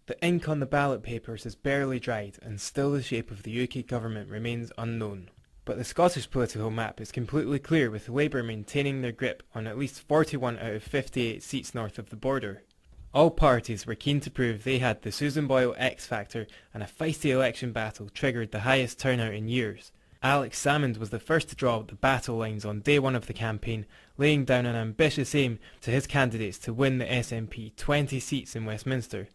The ink on the ballot papers is barely dried, and still the shape of the UK government remains unknown. But the Scottish political map is completely clear, with Labour maintaining their grip on at least 41 out of 58 seats north of the border. All parties were keen to prove they had the Susan Boyle X factor, and a feisty election battle triggered the highest turnout in years. Alex Salmond was the first to draw the battle lines on day one of the campaign, laying down an ambitious aim to his candidates to win the SNP 20 seats in Westminster.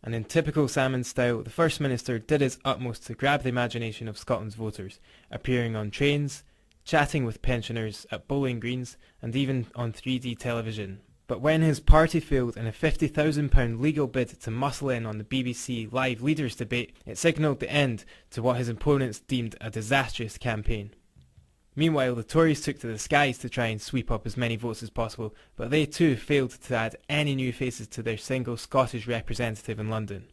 And in typical Salmond style, the First Minister did his utmost to grab the imagination of Scotland's voters, appearing on trains, chatting with pensioners at bowling greens, and even on 3D television. But when his party failed in a £50,000 legal bid to muscle in on the BBC live leaders debate, it signalled the end to what his opponents deemed a disastrous campaign. Meanwhile, the Tories took to the skies to try and sweep up as many votes as possible, but they too failed to add any new faces to their single Scottish representative in London.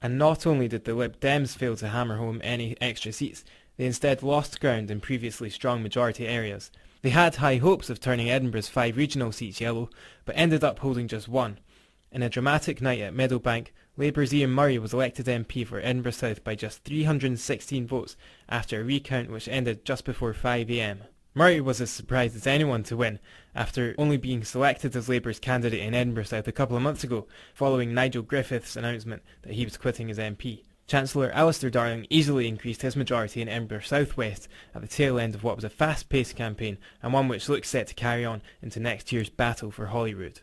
And not only did the Lib Dems fail to hammer home any extra seats, they instead lost ground in previously strong majority areas. They had high hopes of turning Edinburgh's 5 regional seats yellow, but ended up holding just one. In a dramatic night at Meadowbank, Labour's Ian Murray was elected MP for Edinburgh South by just 316 votes after a recount which ended just before 5 AM. Murray was as surprised as anyone to win, after only being selected as Labour's candidate in Edinburgh South a couple of months ago, following Nigel Griffith's announcement that he was quitting as MP. Chancellor Alistair Darling easily increased his majority in Edinburgh South West at the tail end of what was a fast-paced campaign, and one which looks set to carry on into next year's battle for Holyrood.